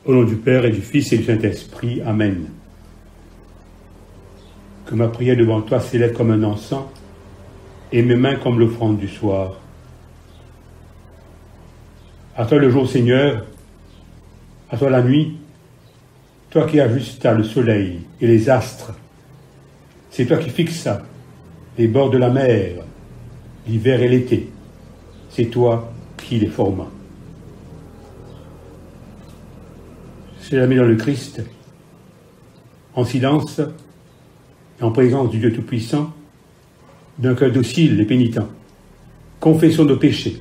Au nom du Père et du Fils et du Saint-Esprit. Amen. Que ma prière devant toi s'élève comme un encens et mes mains comme l'offrande du soir. À toi le jour, Seigneur, à toi la nuit, toi qui ajustas le soleil et les astres. C'est toi qui fixas les bords de la mer, l'hiver et l'été. C'est toi qui les formas. C'est l'ami dans le Christ, en silence et en présence du Dieu Tout-Puissant, d'un cœur docile et pénitent. Confessons nos péchés,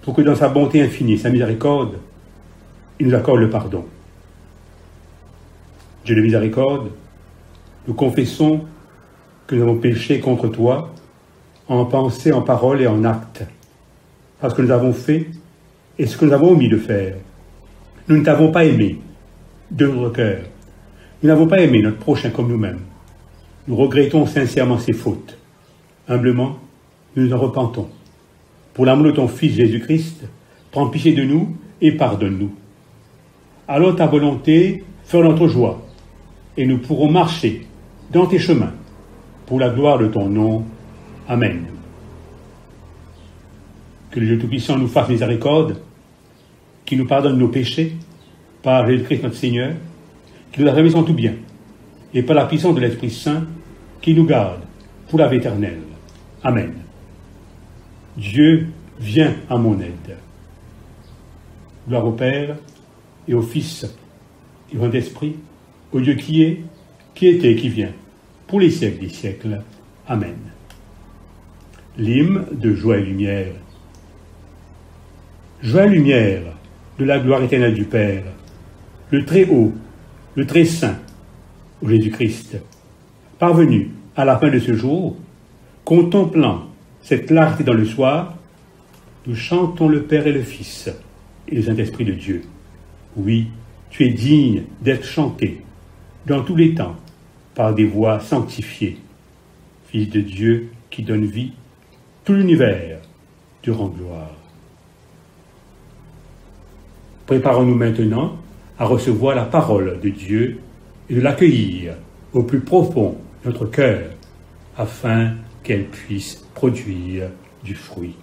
pour que dans sa bonté infinie, sa miséricorde, il nous accorde le pardon. Dieu de miséricorde, nous confessons que nous avons péché contre toi, en pensée, en parole et en acte, parce que nous avons fait et ce que nous avons omis de faire. Nous ne t'avons pas aimé de notre cœur. Nous n'avons pas aimé notre prochain comme nous-mêmes. Nous regrettons sincèrement ces fautes. Humblement, nous nous en repentons. Pour l'amour de ton Fils Jésus-Christ, prends pitié de nous et pardonne-nous. Alors ta volonté fera notre joie, et nous pourrons marcher dans tes chemins, pour la gloire de ton nom. Amen. Que le Dieu Tout-Puissant nous fasse miséricorde, qui nous pardonne nos péchés, par Jésus-Christ notre Seigneur, qui nous a remis en tout bien, et par la puissance de l'Esprit Saint, qui nous garde pour la vie éternelle. Amen. Dieu, viens à mon aide. Gloire au Père, et au Fils, et au Saint-Esprit, au Dieu qui est, qui était et qui vient, pour les siècles des siècles. Amen. L'hymne de joie et lumière. Joie et lumière de la gloire éternelle du Père, le Très-Haut, le Très-Saint, au Jésus-Christ, parvenu à la fin de ce jour, contemplant cette clarté dans le soir, nous chantons le Père et le Fils et le Saint-Esprit de Dieu. Oui, tu es digne d'être chanté dans tous les temps par des voix sanctifiées. Fils de Dieu qui donne vie, tout l'univers te rend gloire. Préparons-nous maintenant à recevoir la parole de Dieu et de l'accueillir au plus profond de notre cœur, afin qu'elle puisse produire du fruit.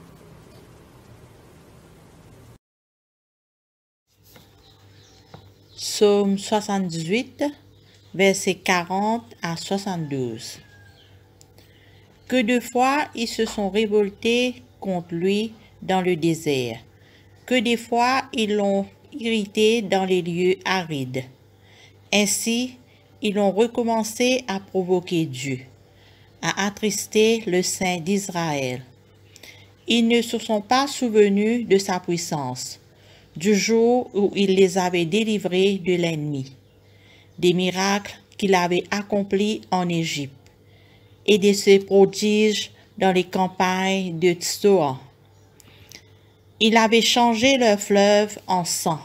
Psaume 78, versets 40 à 72. Que de fois ils se sont révoltés contre lui dans le désert, que des fois ils l'ont irrité dans les lieux arides. Ainsi, ils ont recommencé à provoquer Dieu, à attrister le Saint d'Israël. Ils ne se sont pas souvenus de sa puissance, du jour où il les avait délivrés de l'ennemi, des miracles qu'il avait accomplis en Égypte, et de ses prodiges dans les campagnes de Tsoan. Il avait changé leur fleuve en sang,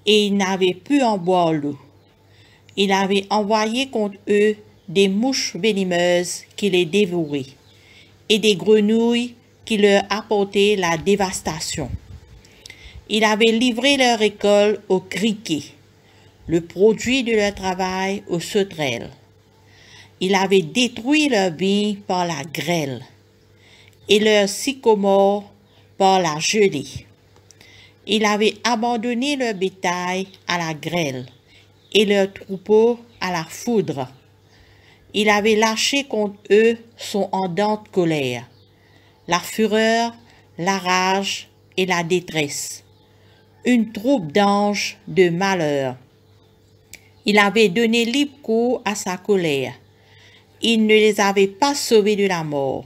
et ils n'avaient pu en boire l'eau. Il avait envoyé contre eux des mouches venimeuses qui les dévoraient, et des grenouilles qui leur apportaient la dévastation. Il avait livré leur récolte aux criquets, le produit de leur travail aux sauterelles. Il avait détruit leurs vignes par la grêle, et leurs sycomores par la gelée. Il avait abandonné leur bétail à la grêle, et leurs troupeaux à la foudre. Il avait lâché contre eux son ardente colère, la fureur, la rage et la détresse, une troupe d'anges de malheur. Il avait donné libre cours à sa colère. Il ne les avait pas sauvés de la mort.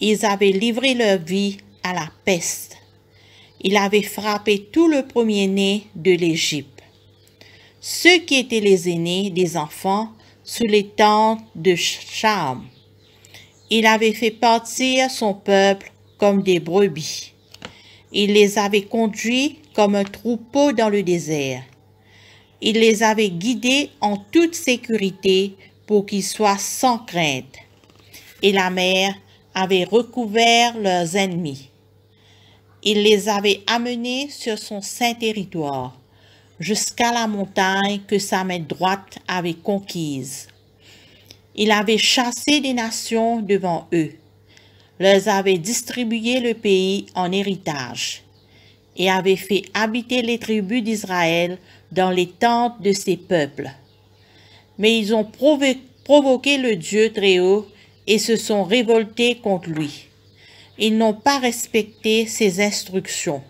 Ils avaient livré leur vie à la peste. Il avait frappé tout le premier-né de l'Égypte. Ceux qui étaient les aînés des enfants sous les tentes de Cham. Il avait fait partir son peuple comme des brebis. Il les avait conduits comme un troupeau dans le désert. Il les avait guidés en toute sécurité pour qu'ils soient sans crainte. Et la mer avait recouvert leurs ennemis. Il les avait amenés sur son saint territoire, jusqu'à la montagne que sa main droite avait conquise. Il avait chassé des nations devant eux, leur avait distribué le pays en héritage, et avait fait habiter les tribus d'Israël dans les tentes de ses peuples. Mais ils ont provoqué le Dieu Très-Haut et se sont révoltés contre lui. Ils n'ont pas respecté ses instructions.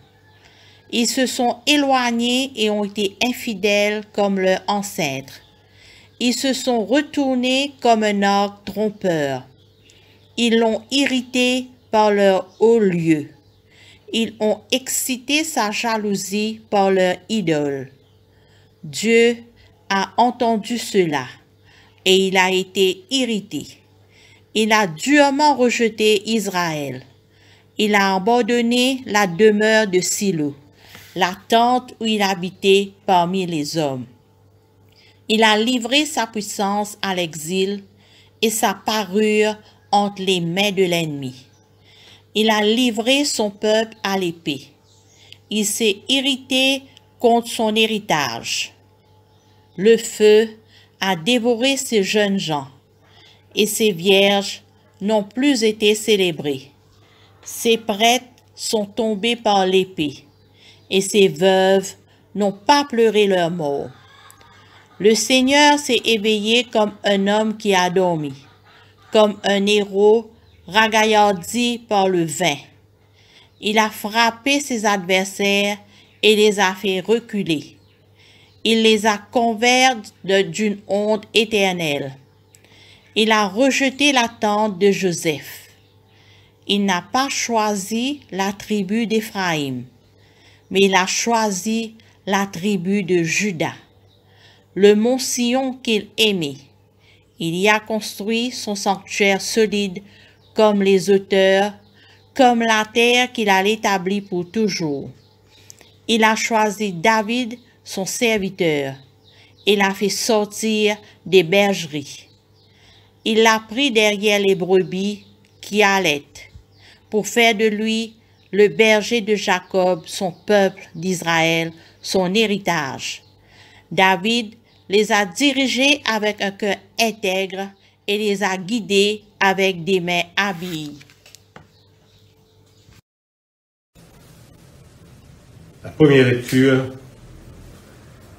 Ils se sont éloignés et ont été infidèles comme leurs ancêtres. Ils se sont retournés comme un arc trompeur. Ils l'ont irrité par leur haut lieu. Ils ont excité sa jalousie par leur idole. Dieu a entendu cela et il a été irrité. Il a durement rejeté Israël. Il a abandonné la demeure de Silo, la tente où il habitait parmi les hommes. Il a livré sa puissance à l'exil et sa parure entre les mains de l'ennemi. Il a livré son peuple à l'épée. Il s'est irrité contre son héritage. Le feu a dévoré ses jeunes gens, et ses vierges n'ont plus été célébrées. Ses prêtres sont tombés par l'épée, et ses veuves n'ont pas pleuré leur mort. Le Seigneur s'est éveillé comme un homme qui a dormi, comme un héros ragaillardi par le vin. Il a frappé ses adversaires et les a fait reculer. Il les a couverts d'une honte éternelle. Il a rejeté la tente de Joseph. Il n'a pas choisi la tribu d'Éphraïm, mais il a choisi la tribu de Juda, le mont Sion qu'il aimait. Il y a construit son sanctuaire solide comme les auteurs, comme la terre qu'il a établie pour toujours. Il a choisi David, son serviteur, et l'a fait sortir des bergeries. Il l'a pris derrière les brebis qui allaitent, pour faire de lui le berger de Jacob, son peuple d'Israël, son héritage. David les a dirigés avec un cœur intègre et les a guidés avec des mains habiles. La première lecture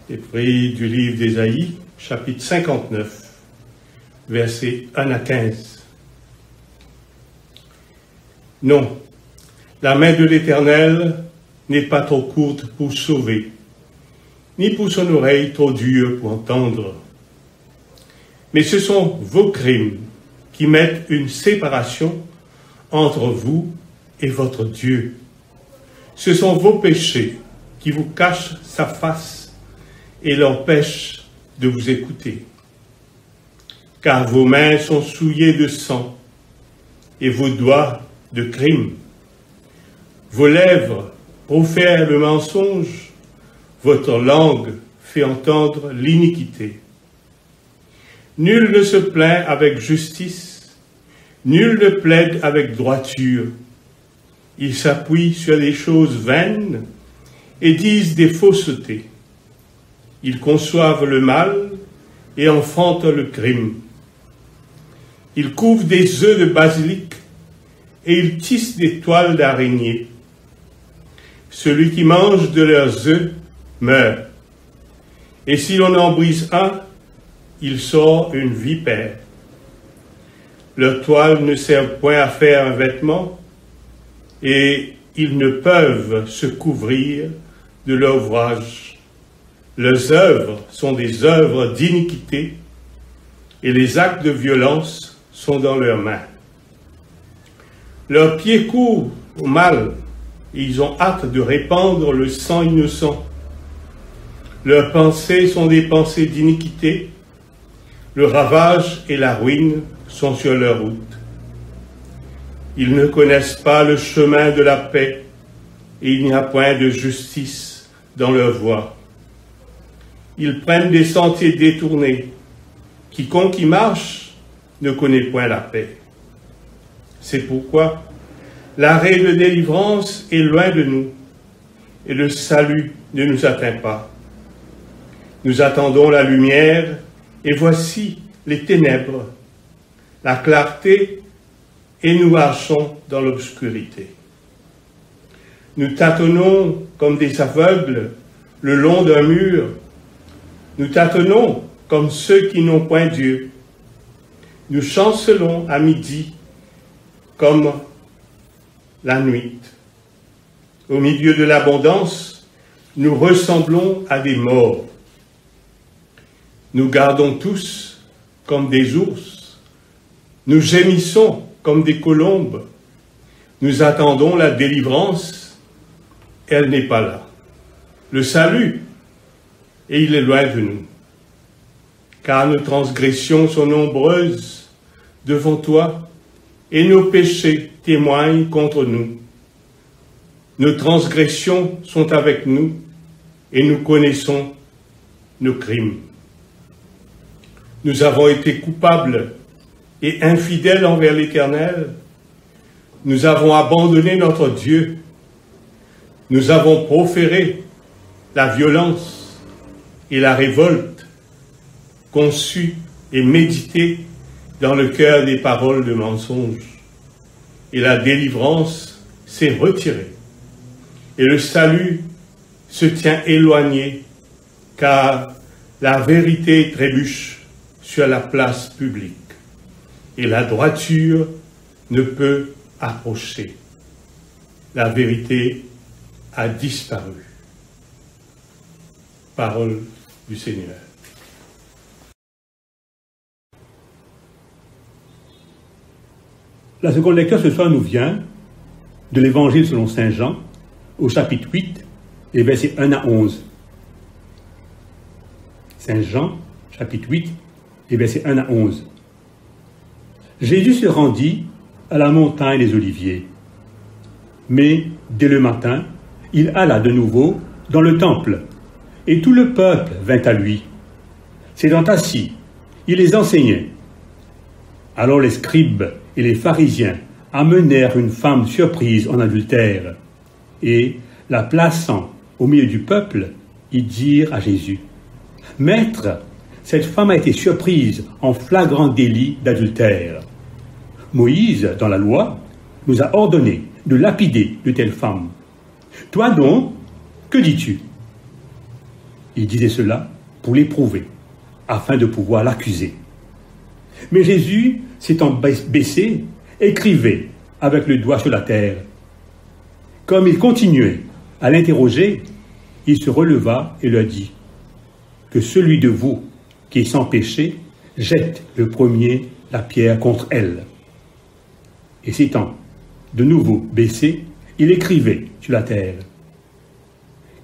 est prise du livre d'Ésaïe, chapitre 59, versets 1 à 15. Non, la main de l'Éternel n'est pas trop courte pour sauver, ni pour son oreille trop dure pour entendre. Mais ce sont vos crimes qui mettent une séparation entre vous et votre Dieu. Ce sont vos péchés qui vous cachent sa face et l'empêchent de vous écouter. Car vos mains sont souillées de sang et vos doigts de crime. Vos lèvres profèrent le mensonge, votre langue fait entendre l'iniquité. Nul ne se plaint avec justice, nul ne plaide avec droiture. Ils s'appuient sur des choses vaines et disent des faussetés. Ils conçoivent le mal et enfantent le crime. Ils couvent des œufs de basilic et ils tissent des toiles d'araignée. Celui qui mange de leurs œufs meurt. Et si l'on en brise un, il sort une vipère. Leurs toiles ne servent point à faire un vêtement, et ils ne peuvent se couvrir de leur ouvrage. Leurs œuvres sont des œuvres d'iniquité, et les actes de violence sont dans leurs mains. Leurs pieds courent au mal, et ils ont hâte de répandre le sang innocent. Leurs pensées sont des pensées d'iniquité, le ravage et la ruine sont sur leur route. Ils ne connaissent pas le chemin de la paix, et il n'y a point de justice dans leur voie. Ils prennent des sentiers détournés. Quiconque y marche ne connaît point la paix. C'est pourquoi l'arrêt de délivrance est loin de nous, et le salut ne nous atteint pas. Nous attendons la lumière, et voici les ténèbres, la clarté, et nous marchons dans l'obscurité. Nous tâtonnons comme des aveugles le long d'un mur. Nous tâtonnons comme ceux qui n'ont point Dieu. Nous chancelons à midi comme la nuit. Au milieu de l'abondance, nous ressemblons à des morts. Nous gardons tous comme des ours. Nous gémissons comme des colombes. Nous attendons la délivrance. Elle n'est pas là. Le salut, et il est loin de nous. Car nos transgressions sont nombreuses devant toi, et nos péchés témoignent contre nous. Nos transgressions sont avec nous, et nous connaissons nos crimes. Nous avons été coupables et infidèles envers l'Éternel. Nous avons abandonné notre Dieu. Nous avons proféré la violence et la révolte, conçues et méditées dans le cœur des paroles de mensonge. Et la délivrance s'est retirée. Et le salut se tient éloigné, car la vérité trébuche sur la place publique, et la droiture ne peut approcher. La vérité a disparu. Parole du Seigneur. La seconde lecture ce soir nous vient de l'Évangile selon saint Jean, au chapitre 8, et versets 1 à 11. Saint Jean, chapitre 8, et versets 1 à 11. Jésus se rendit à la montagne des Oliviers. Mais, dès le matin, il alla de nouveau dans le temple, et tout le peuple vint à lui. S'étant assis, il les enseignait. Alors les scribes et les pharisiens amenèrent une femme surprise en adultère, et, la plaçant au milieu du peuple, ils dirent à Jésus, « Maître, cette femme a été surprise en flagrant délit d'adultère. Moïse, dans la loi, nous a ordonné de lapider de telles femmes. Toi donc, que dis-tu » Il disait cela pour l'éprouver, afin de pouvoir l'accuser. Mais Jésus, s'étant baissé, écrivait avec le doigt sur la terre. Comme il continuait à l'interroger, il se releva et leur dit, « Que celui de vous qui est sans péché jette le premier la pierre contre elle. » Et s'étant de nouveau baissé, il écrivait sur la terre.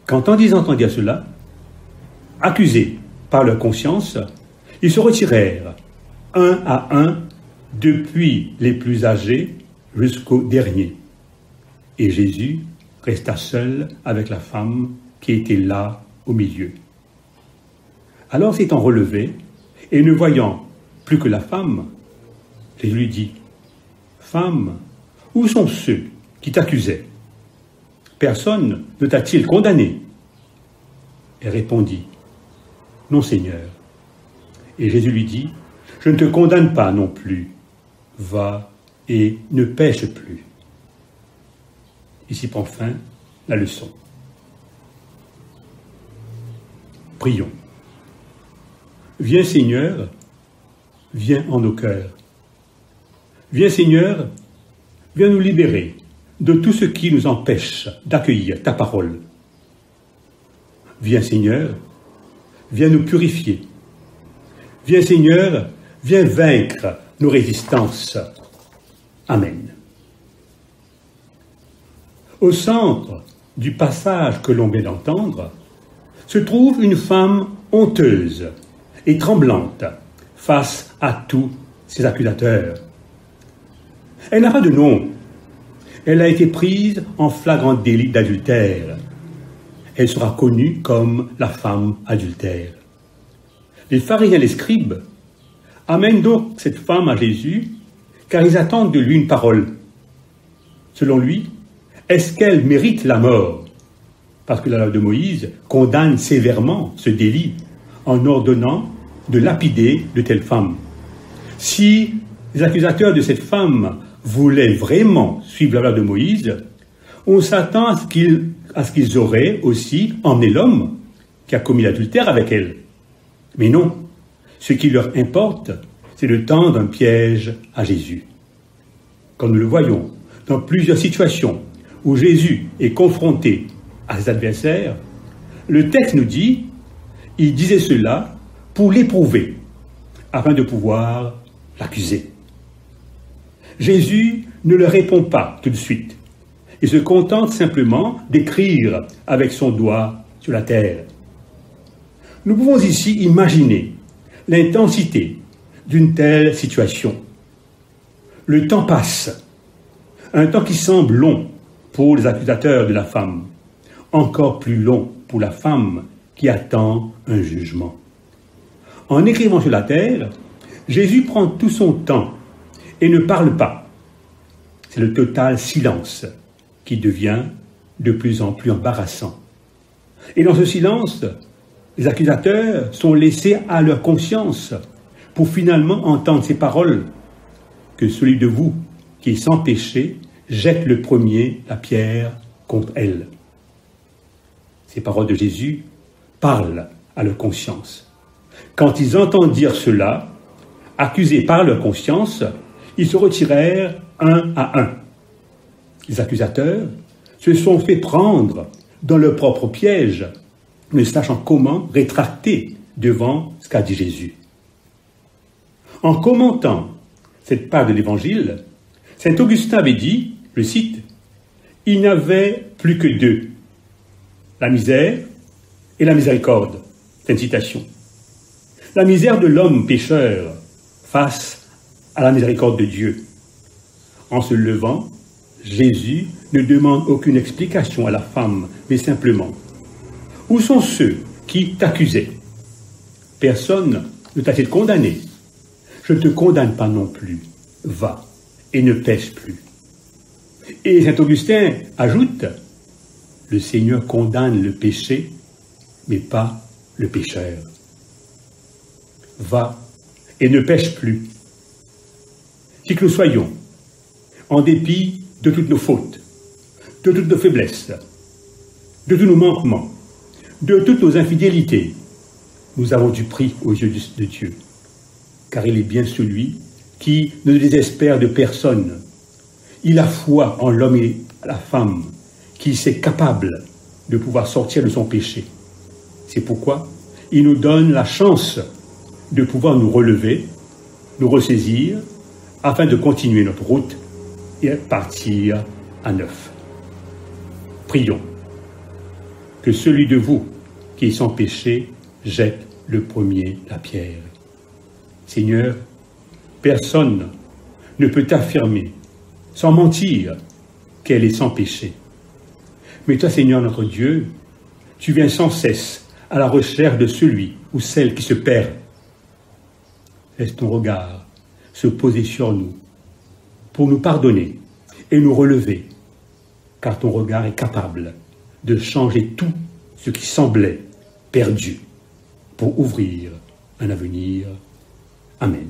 Quand ils entendirent cela, accusés par leur conscience, ils se retirèrent, un à un, depuis les plus âgés jusqu'au dernier. Et Jésus resta seul avec la femme qui était là au milieu. Alors s'étant relevé, et ne voyant plus que la femme, Jésus lui dit, « Femme, où sont ceux qui t'accusaient? Personne ne t'a-t-il condamné ?» Elle répondit, « Non, Seigneur. » Et Jésus lui dit, « Je ne te condamne pas non plus. Va et ne pêche plus. » Ici prend fin la leçon. Prions. Viens Seigneur, viens en nos cœurs. Viens Seigneur, viens nous libérer de tout ce qui nous empêche d'accueillir ta parole. Viens Seigneur, viens nous purifier. Viens Seigneur, viens vaincre nos résistances. Amen. Au centre du passage que l'on vient d'entendre se trouve une femme honteuse et tremblante face à tous ses accusateurs. Elle n'a pas de nom. Elle a été prise en flagrant délit d'adultère. Elle sera connue comme la femme adultère. Les pharisiens et les scribes amènent donc cette femme à Jésus car ils attendent de lui une parole. Selon lui, est-ce qu'elle mérite la mort? Parce que la loi de Moïse condamne sévèrement ce délit en ordonnant de lapider de telles femmes. Si les accusateurs de cette femme voulaient vraiment suivre la loi de Moïse, on s'attend à ce qu'ils auraient aussi emmené l'homme qui a commis l'adultère avec elle. Mais non, ce qui leur importe, c'est de tendre un piège à Jésus. Comme nous le voyons dans plusieurs situations où Jésus est confronté à ses adversaires, le texte nous dit, il disait cela pour l'éprouver, afin de pouvoir l'accuser. Jésus ne leur répond pas tout de suite. Il se contente simplement d'écrire avec son doigt sur la terre. Nous pouvons ici imaginer l'intensité d'une telle situation. Le temps passe, un temps qui semble long pour les accusateurs de la femme, encore plus long pour la femme qui attend un jugement. En écrivant sur la terre, Jésus prend tout son temps et ne parle pas. C'est le total silence qui devient de plus en plus embarrassant. Et dans ce silence, les accusateurs sont laissés à leur conscience pour finalement entendre ces paroles que celui de vous qui est sans péché jette le premier la pierre contre elle. Ces paroles de Jésus parlent à leur conscience. Quand ils entendent dire cela, accusés par leur conscience, ils se retirèrent un à un. Les accusateurs se sont fait prendre dans leur propre piège, ne sachant comment rétracter devant ce qu'a dit Jésus. En commentant cette part de l'Évangile, saint Augustin avait dit, je cite, « Il n'y avait plus que deux, la misère et la miséricorde. » C'est une citation. La misère de l'homme pécheur face à la miséricorde de Dieu. En se levant, Jésus ne demande aucune explication à la femme, mais simplement, « Où sont ceux qui t'accusaient? Personne ne t'a-t-il condamné? Je ne te condamne pas non plus. Va et ne pêche plus. » Et saint Augustin ajoute, « Le Seigneur condamne le péché, mais pas le pécheur. Va et ne pêche plus. » Qui que nous soyons, en dépit de toutes nos fautes, de toutes nos faiblesses, de tous nos manquements, de toutes nos infidélités, nous avons du prix aux yeux de Dieu, car il est bien celui qui ne désespère de personne. Il a foi en l'homme et la femme, qui sait capable de pouvoir sortir de son péché. C'est pourquoi il nous donne la chance de pouvoir nous relever, nous ressaisir, afin de continuer notre route et partir à neuf. Prions. Que celui de vous qui est sans péché jette le premier la pierre. Seigneur, personne ne peut t'affirmer, sans mentir, qu'elle est sans péché. Mais toi, Seigneur notre Dieu, tu viens sans cesse à la recherche de celui ou celle qui se perd. Laisse ton regard se poser sur nous pour nous pardonner et nous relever, car ton regard est capable de changer tout ce qui semblait perdu pour ouvrir un avenir. Amen.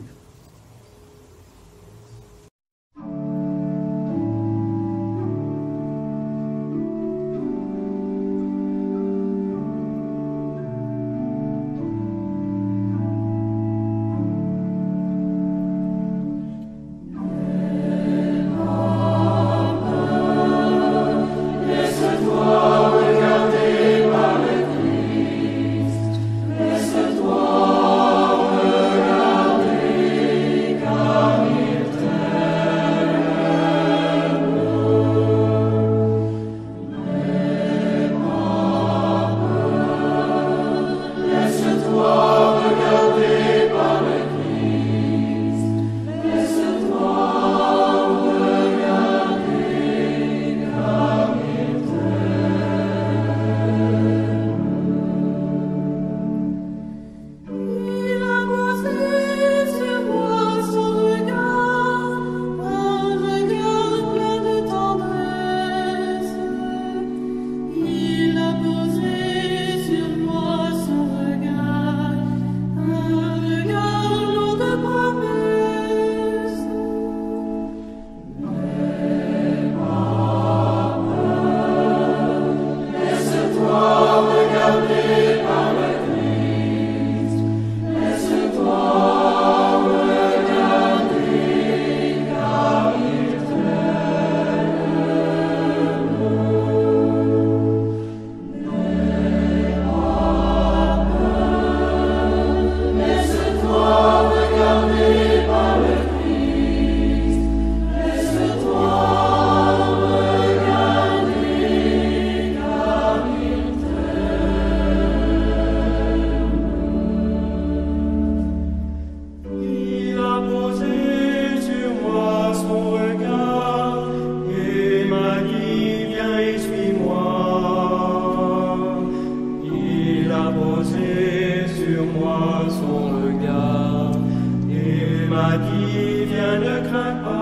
m'a dit, viens, ne crains pas.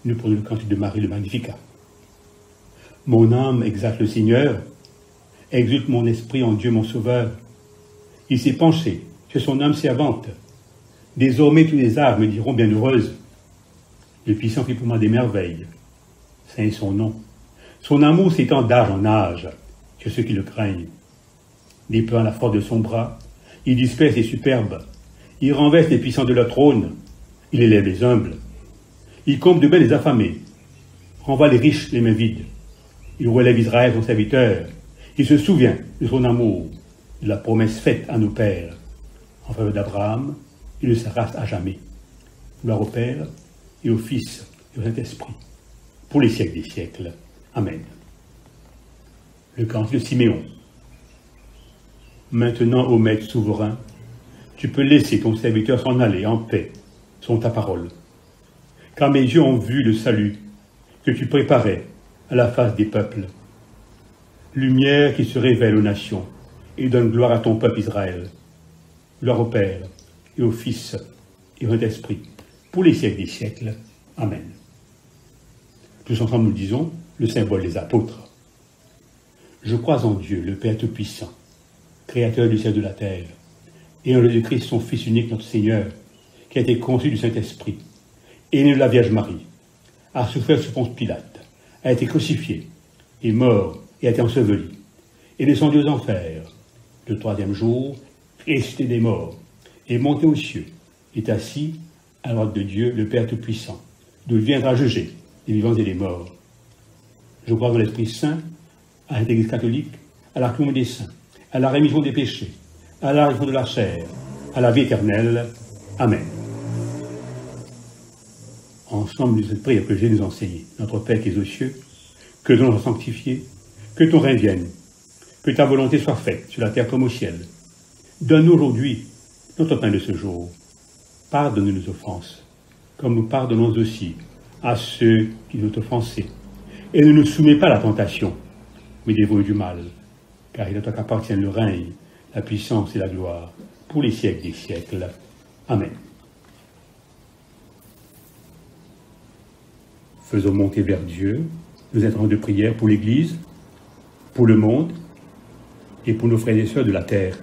Nous prenons le cantique de Marie le Magnificat. Mon âme exalte le Seigneur, exulte mon esprit en Dieu mon Sauveur. Il s'est penché sur son âme servante. Désormais tous les âmes me diront bienheureuse. Le puissant fait pour moi des merveilles. Saint est son nom. Son amour s'étend d'âge en âge sur ceux qui le craignent. Déploie la force de son bras, il disperse les superbes. Il renverse les puissants de leur trône. Il élève les humbles. Il comble de belles les affamés, renvoie les riches les mains vides. Il relève Israël son serviteur. Il se souvient de son amour, de la promesse faite à nos pères. En faveur d'Abraham, il ne s'arrache à jamais. Gloire au Père et au Fils et au Saint-Esprit, pour les siècles des siècles. Amen. Le cantique de Siméon. Maintenant, ô Maître souverain, tu peux laisser ton serviteur s'en aller en paix, selon ta parole. Car mes yeux ont vu le salut que tu préparais à la face des peuples. Lumière qui se révèle aux nations et donne gloire à ton peuple Israël. Gloire au Père et au Fils et au Saint-Esprit, pour les siècles des siècles. Amen. Tous ensemble nous disons le symbole des apôtres. Je crois en Dieu, le Père Tout-Puissant, Créateur du ciel et de la terre, et en Jésus-Christ, son Fils unique, notre Seigneur, qui a été conçu du Saint-Esprit, et né de la Vierge Marie, a souffert sous Ponce Pilate, a été crucifié, est mort et a été enseveli, est descendu aux enfers. Le troisième jour, ressuscité des morts, est monté aux cieux, est assis à la droite de Dieu, le Père Tout-Puissant, d'où il viendra juger les vivants et les morts. Je crois dans l'Esprit Saint, à l'Église catholique, à la communion des saints, à la rémission des péchés, à la résurrection de la chair, à la vie éternelle. Amen. Ensemble, nous cette prière que Jésus nous a enseignée. Notre Père qui es aux cieux, que ton nom soit sanctifié, que ton règne vienne, que ta volonté soit faite sur la terre comme au ciel. Donne-nous aujourd'hui notre pain de ce jour. Pardonne-nous nos offenses, comme nous pardonnons aussi à ceux qui nous ont offensés. Et ne nous soumets pas à la tentation, mais délivre-nous du mal, car il est à toi qu'appartiennent le règne, la puissance et la gloire, pour les siècles des siècles. Amen. Faisons monter vers Dieu nos intentions de prière pour l'Église, pour le monde et pour nos frères et sœurs de la terre.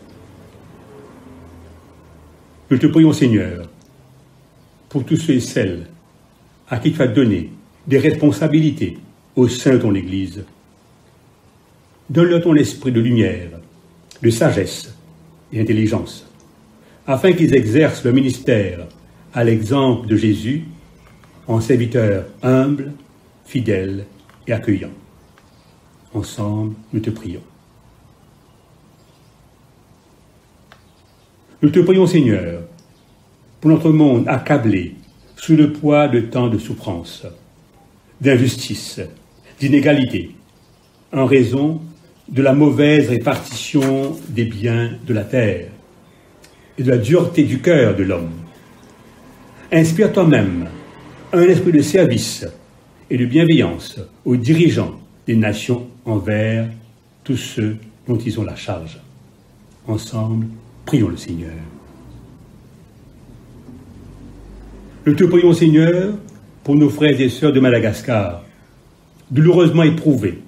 Nous te prions, Seigneur, pour tous ceux et celles à qui tu as donné des responsabilités au sein de ton Église. Donne-leur ton esprit de lumière, de sagesse et d'intelligence, afin qu'ils exercent leur ministère à l'exemple de Jésus, en serviteurs humbles, fidèles et accueillants. Ensemble, nous te prions. Nous te prions, Seigneur, pour notre monde accablé sous le poids de tant de souffrances, d'injustice, d'inégalité, en raison de la mauvaise répartition des biens de la terre et de la dureté du cœur de l'homme. Inspire toi-même un esprit de service et de bienveillance aux dirigeants des nations envers tous ceux dont ils ont la charge. Ensemble, prions le Seigneur. Nous te prions, Seigneur, pour nos frères et sœurs de Madagascar, douloureusement éprouvés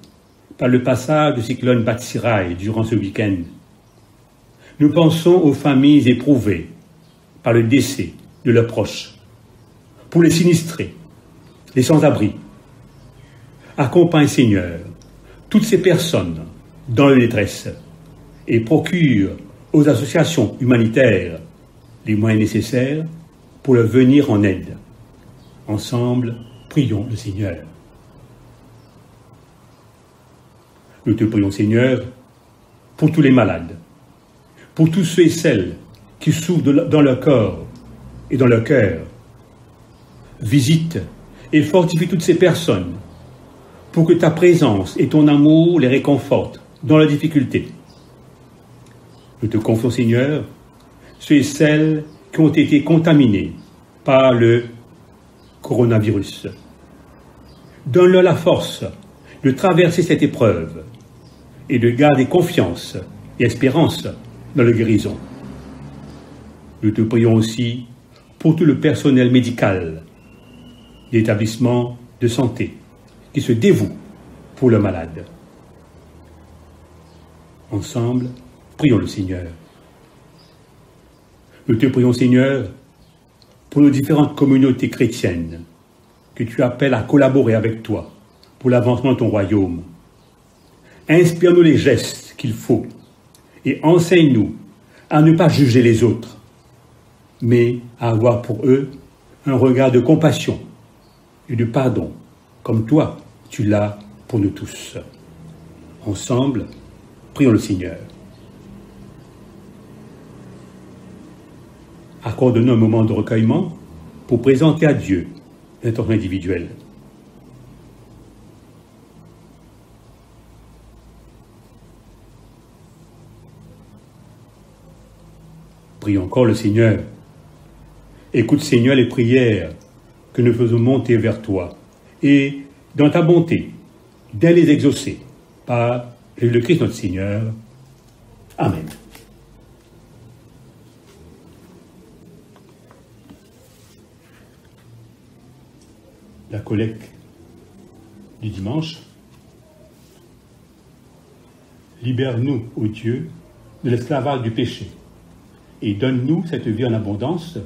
par le passage du cyclone Batsirai durant ce week-end. Nous pensons aux familles éprouvées par le décès de leurs proches, pour les sinistrés, les sans-abri. Accompagne, Seigneur, toutes ces personnes dans la détresse et procure aux associations humanitaires les moyens nécessaires pour leur venir en aide. Ensemble, prions le Seigneur. Nous te prions, Seigneur, pour tous les malades, pour tous ceux et celles qui souffrent dans leur corps et dans leur cœur. Visite et fortifie toutes ces personnes pour que ta présence et ton amour les réconfortent dans leurs difficultés. Nous te confions, Seigneur, ceux et celles qui ont été contaminés par le coronavirus. Donne-leur la force de traverser cette épreuve et de garder confiance et espérance dans la guérison. Nous te prions aussi pour tout le personnel médical, l'établissement de santé, qui se dévoue pour le malade. Ensemble, prions le Seigneur. Nous te prions, Seigneur, pour nos différentes communautés chrétiennes, que tu appelles à collaborer avec toi pour l'avancement de ton royaume. Inspire-nous les gestes qu'il faut et enseigne-nous à ne pas juger les autres, mais à avoir pour eux un regard de compassion et de pardon, comme toi, tu l'as pour nous tous. Ensemble, prions le Seigneur. Accorde-nous un moment de recueillement pour présenter à Dieu l'intention individuelle. Prions encore le Seigneur. Écoute, Seigneur, les prières que nous faisons monter vers toi et, dans ta bonté, d'aide les exaucer par le Christ notre Seigneur. Amen. La collecte du dimanche. Libère-nous, ô Dieu, de l'esclavage du péché et donne-nous cette vie en abondance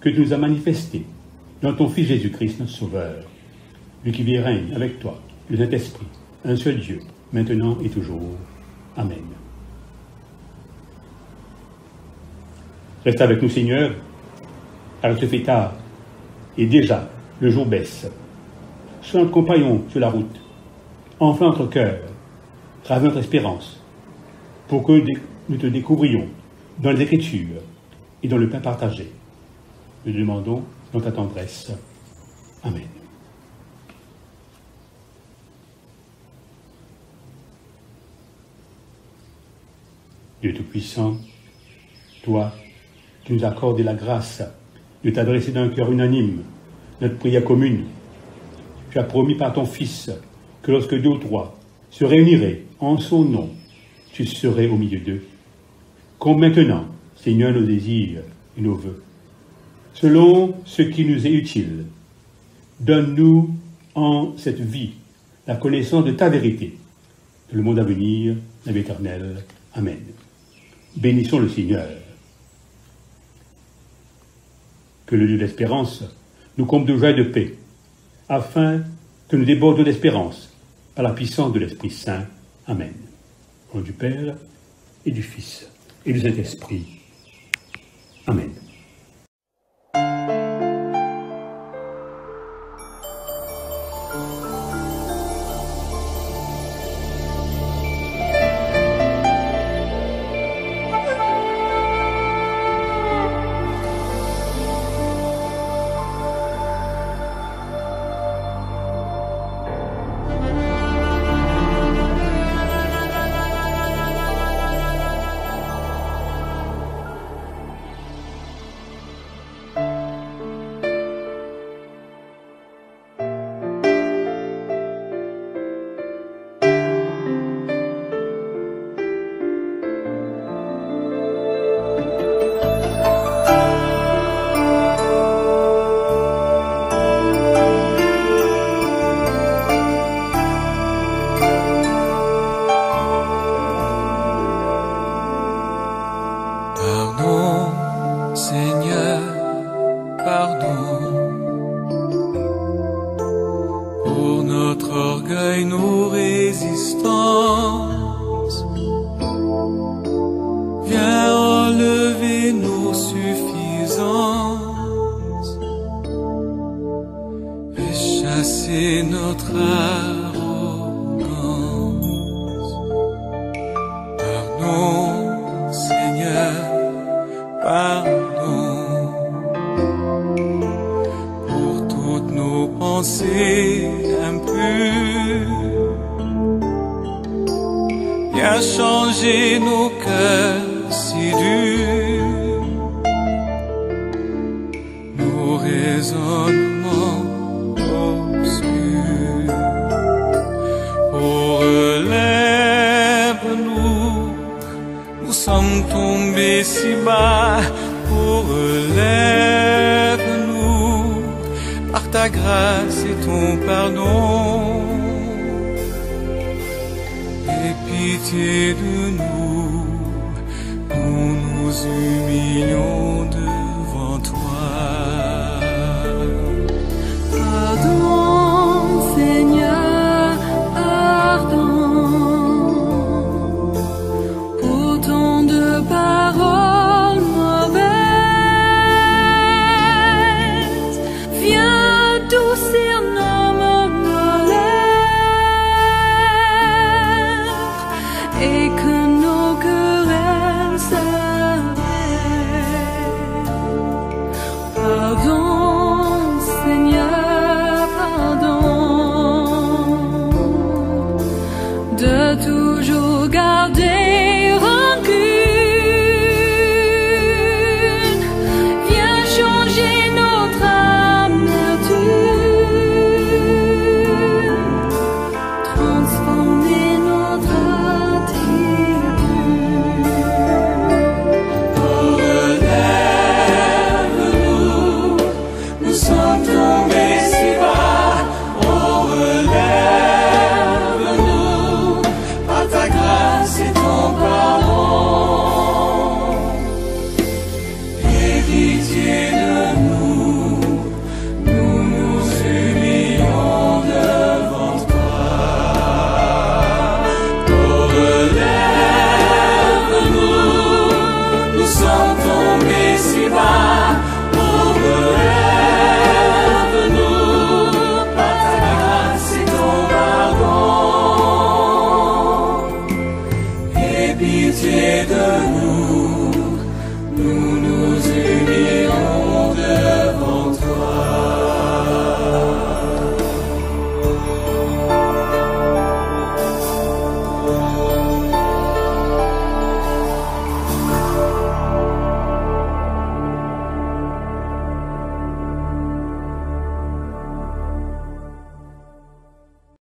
que tu nous as manifestée dans ton Fils Jésus-Christ, notre Sauveur, lui qui vit et règne avec toi, le Saint-Esprit, un seul Dieu, maintenant et toujours. Amen. Reste avec nous, Seigneur, alors il se fait tard, et déjà, le jour baisse. Sois notre compagnon sur la route. Enflamme notre cœur, rave notre espérance, pour que nous te découvrions dans les Écritures et dans le pain partagé. Nous demandons dans ta tendresse. Amen. Dieu Tout-Puissant, toi, tu nous accordes la grâce de t'adresser d'un cœur unanime notre prière commune. Tu as promis par ton Fils que lorsque deux ou trois se réuniraient en son nom, tu serais au milieu d'eux. Comme maintenant, Seigneur, nos désirs et nos vœux, selon ce qui nous est utile, donne-nous en cette vie la connaissance de ta vérité, de le monde à venir, la vie éternelle. Amen. Bénissons le Seigneur. Que le Dieu d'espérance nous comble de joie et de paix, afin que nous débordions d'espérance par la puissance de l'Esprit Saint. Amen. Au nom du Père et du Fils et du Saint-Esprit. Amen. a changé nos cœurs si durs, nos raisonnements obscurs. Oh, relève-nous, nous sommes tombés si bas. Oh, relève-nous, par ta grâce et ton pardon. Aie pitié de nous, nous nous humilions devant toi. Pardon, Seigneur, pardon, pour tant de paroles mauvaises. Viens adoucir nos malheurs et que nos querelles s'arrêtent. Pardon, Seigneur, pardon, de toujours garder